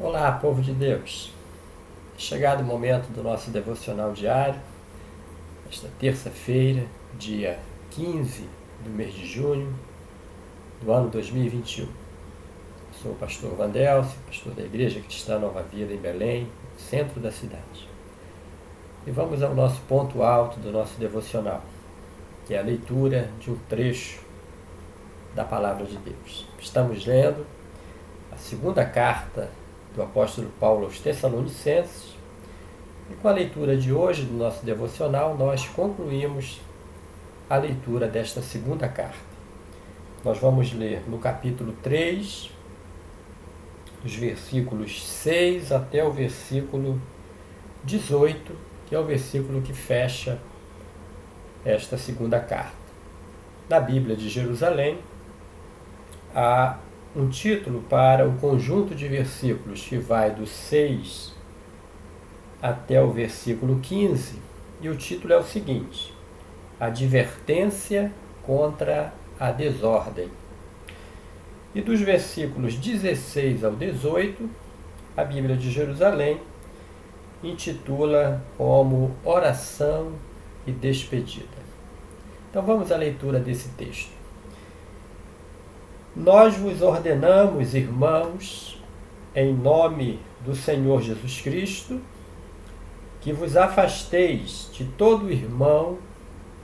Olá, povo de Deus! Chegado o momento do nosso devocional diário, esta terça-feira, dia 15 do mês de junho do ano 2021. Sou o pastor Vandelcio, pastor da Igreja Cristã Nova Vida em Belém, centro da cidade. E vamos ao nosso ponto alto do nosso devocional, que é a leitura de um trecho da Palavra de Deus. Estamos lendo a segunda carta do apóstolo Paulo aos Tessalonicenses, e com a leitura de hoje do nosso devocional, nós concluímos a leitura desta segunda carta. Nós vamos ler no capítulo 3, os versículos 6 até o versículo 18, que é o versículo que fecha esta segunda carta. Na Bíblia de Jerusalém, há um título para o conjunto de versículos que vai do 6 até o versículo 15, e o título é o seguinte: Advertência contra a desordem. E dos versículos 16 ao 18, a Bíblia de Jerusalém intitula como Oração e Despedida. Então vamos à leitura desse texto. Nós vos ordenamos, irmãos, em nome do Senhor Jesus Cristo, que vos afasteis de todo irmão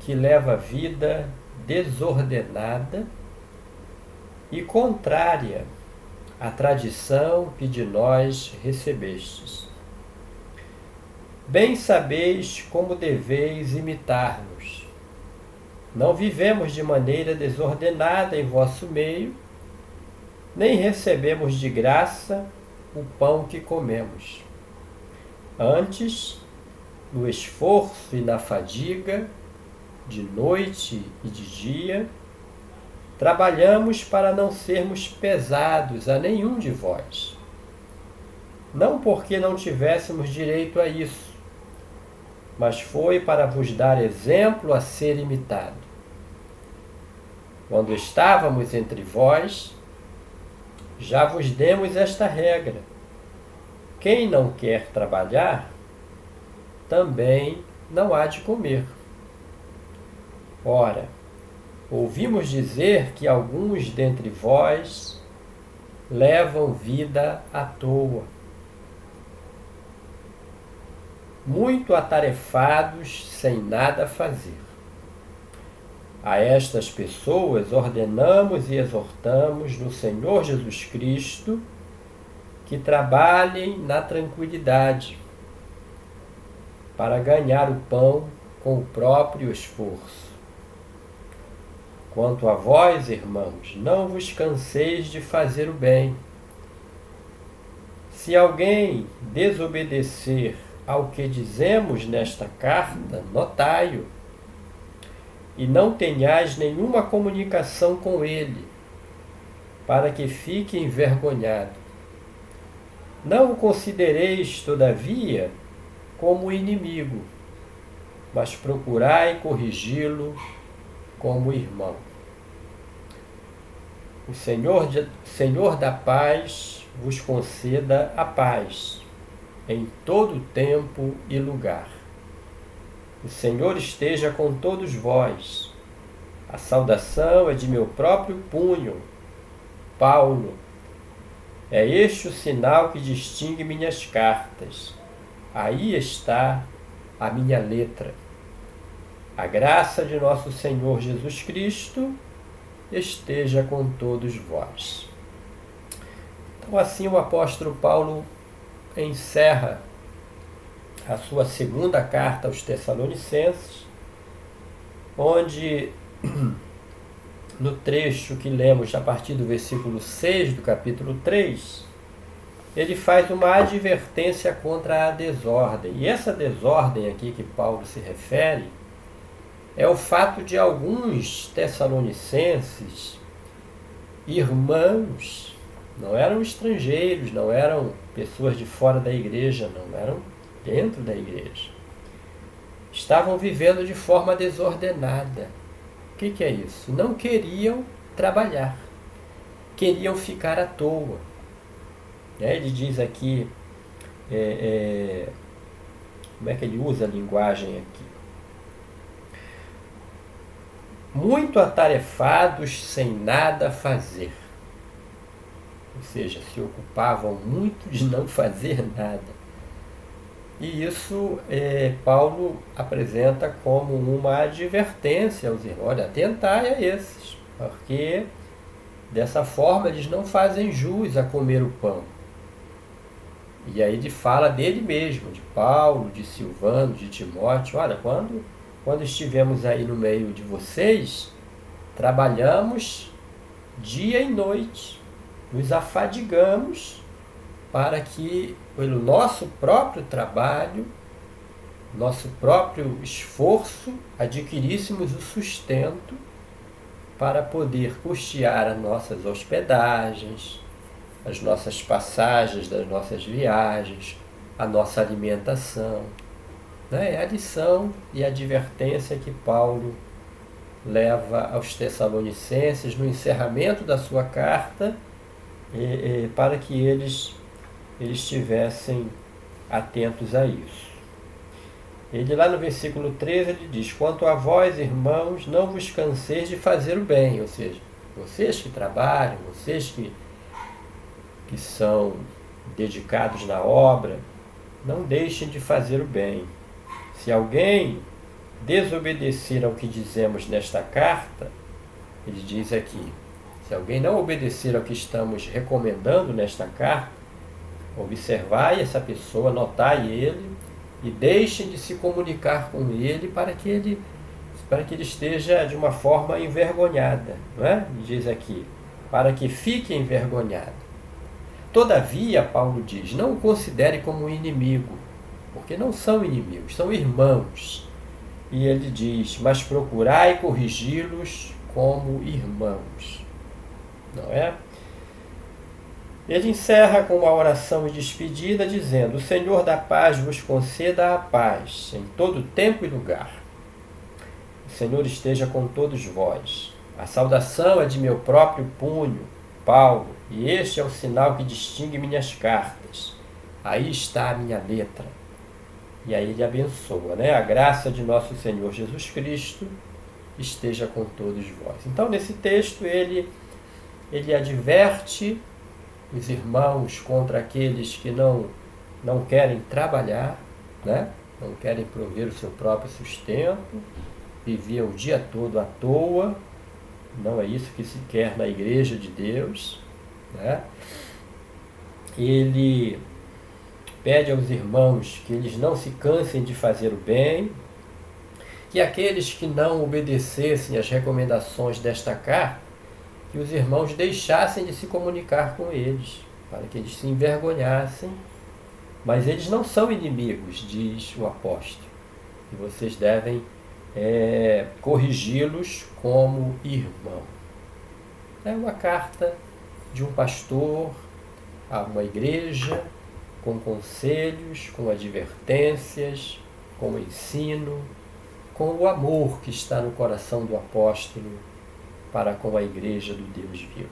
que leva vida desordenada e contrária à tradição que de nós recebestes. Bem sabeis como deveis imitar-nos. Não vivemos de maneira desordenada em vosso meio, nem recebemos de graça o pão que comemos. Antes, no esforço e na fadiga, de noite e de dia, trabalhamos para não sermos pesados a nenhum de vós. Não porque não tivéssemos direito a isso, mas foi para vos dar exemplo a ser imitado. Quando estávamos entre vós, já vos demos esta regra: quem não quer trabalhar, também não há de comer. Ora, ouvimos dizer que alguns dentre vós levam vida à toa, muito atarefados, sem nada fazer. A estas pessoas ordenamos e exortamos no Senhor Jesus Cristo que trabalhem na tranquilidade, para ganhar o pão com o próprio esforço. Quanto a vós, irmãos, não vos canseis de fazer o bem. Se alguém desobedecer ao que dizemos nesta carta, notai-o, e não tenhais nenhuma comunicação com ele, para que fique envergonhado. Não o considereis, todavia, como inimigo, mas procurai corrigi-lo como irmão. O Senhor da paz vos conceda a paz em todo tempo e lugar. O Senhor esteja com todos vós. A saudação é de meu próprio punho, Paulo. É este o sinal que distingue minhas cartas. Aí está a minha letra. A graça de nosso Senhor Jesus Cristo esteja com todos vós. Então, assim o apóstolo Paulo encerra a sua segunda carta aos Tessalonicenses, onde, no trecho que lemos a partir do versículo 6 do capítulo 3, ele faz uma advertência contra a desordem. E essa desordem aqui que Paulo se refere é o fato de alguns tessalonicenses, irmãos, não eram estrangeiros, não eram pessoas de fora da igreja, não eram dentro da igreja. Estavam vivendo de forma desordenada. O que é isso? Não queriam trabalhar, queriam ficar à toa. Ele diz aqui, como é que ele usa a linguagem aqui? Muito atarefados sem nada fazer. Ou seja, se ocupavam muito de não fazer nada. E isso Paulo apresenta como uma advertência aos irmãos. Olha, atentai a esses, porque dessa forma eles não fazem jus a comer o pão. E aí ele fala dele mesmo, de Paulo, de Silvano, de Timóteo. Olha, quando estivemos aí no meio de vocês, trabalhamos dia e noite, nos afadigamos para que, pelo nosso próprio trabalho, nosso próprio esforço, adquiríssemos o sustento para poder custear as nossas hospedagens, as nossas passagens das nossas viagens, a nossa alimentação. É a lição e a advertência que Paulo leva aos Tessalonicenses no encerramento da sua carta, para que eles estivessem atentos a isso. Ele lá no versículo 13 ele diz: quanto a vós, irmãos, não vos canseis de fazer o bem. Ou seja, vocês que trabalham, vocês que são dedicados na obra, não deixem de fazer o bem. Se alguém desobedecer ao que dizemos nesta carta, ele diz aqui, se alguém não obedecer ao que estamos recomendando nesta carta, observai essa pessoa, notai ele e deixem de se comunicar com ele para que ele esteja de uma forma envergonhada, não é? Diz aqui, para que fique envergonhado. Todavia, Paulo diz, não o considere como um inimigo, porque não são inimigos, são irmãos. E ele diz, mas procurai corrigi-los como irmãos. Não é? Ele encerra com uma oração de despedida, dizendo: o Senhor da paz vos conceda a paz em todo tempo e lugar. O Senhor esteja com todos vós. A saudação é de meu próprio punho, Paulo, e este é o sinal que distingue minhas cartas. Aí está a minha letra. E aí ele abençoa, né? A graça de nosso Senhor Jesus Cristo esteja com todos vós. Então, nesse texto, ele adverte os irmãos contra aqueles que não querem trabalhar, né? Não querem prover o seu próprio sustento, viviam o dia todo à toa. Não é isso que se quer na igreja de Deus, né? Ele pede aos irmãos que eles não se cansem de fazer o bem, que aqueles que não obedecessem às recomendações desta carta, que os irmãos deixassem de se comunicar com eles, para que eles se envergonhassem. Mas eles não são inimigos, diz o apóstolo, e vocês devem corrigi-los como irmão. É uma carta de um pastor a uma igreja, com conselhos, com advertências, com o ensino, com o amor que está no coração do apóstolo para com a igreja do Deus vivo.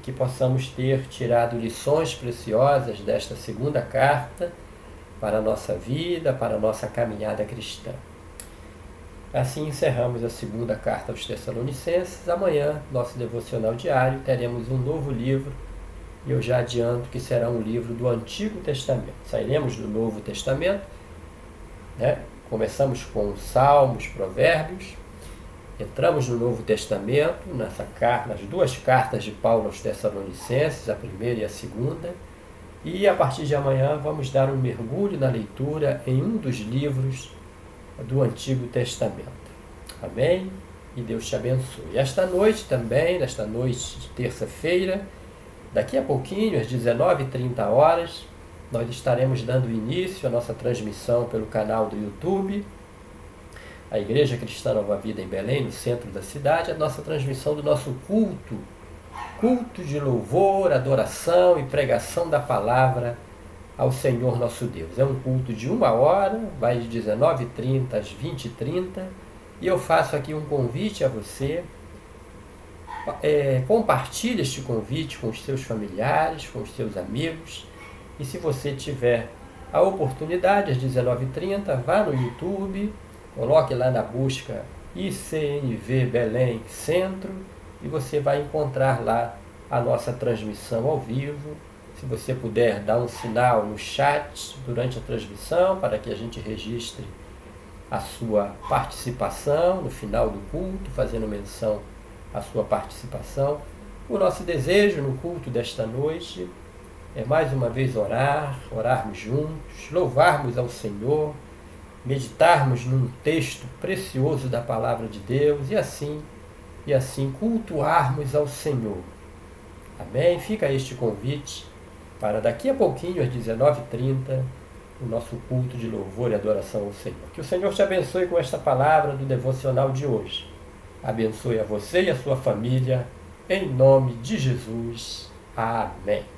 Que possamos ter tirado lições preciosas desta segunda carta para a nossa vida, para a nossa caminhada cristã. Assim encerramos a segunda carta aos Tessalonicenses. Amanhã, nosso devocional diário, teremos um novo livro, e eu já adianto que será um livro do Antigo Testamento. Sairemos do Novo Testamento, né? Começamos com Salmos, Provérbios, entramos no Novo Testamento, nas duas cartas de Paulo aos Tessalonicenses, a primeira e a segunda, e a partir de amanhã vamos dar um mergulho na leitura em um dos livros do Antigo Testamento. Amém? E Deus te abençoe. Esta noite também, nesta noite de terça-feira, daqui a pouquinho, às 19h30, nós estaremos dando início à nossa transmissão pelo canal do YouTube, a Igreja Cristã Nova Vida em Belém, no centro da cidade, a nossa transmissão do nosso culto de louvor, adoração e pregação da palavra ao Senhor nosso Deus. É um culto de 1 hora, vai de 19h30 às 20h30, e eu faço aqui um convite a você Compartilhe este convite com os seus familiares, com os seus amigos. E se você tiver a oportunidade, às 19h30, vá no YouTube, coloque lá na busca ICNV Belém Centro e você vai encontrar lá a nossa transmissão ao vivo. Se você puder dar um sinal no chat durante a transmissão para que a gente registre a sua participação no final do culto, fazendo menção à sua participação. O nosso desejo no culto desta noite é mais uma vez orarmos juntos, louvarmos ao Senhor, meditarmos num texto precioso da Palavra de Deus e assim cultuarmos ao Senhor. Amém? Fica este convite para daqui a pouquinho, às 19h30, o nosso culto de louvor e adoração ao Senhor. Que o Senhor te abençoe com esta palavra do devocional de hoje. Abençoe a você e a sua família, em nome de Jesus. Amém.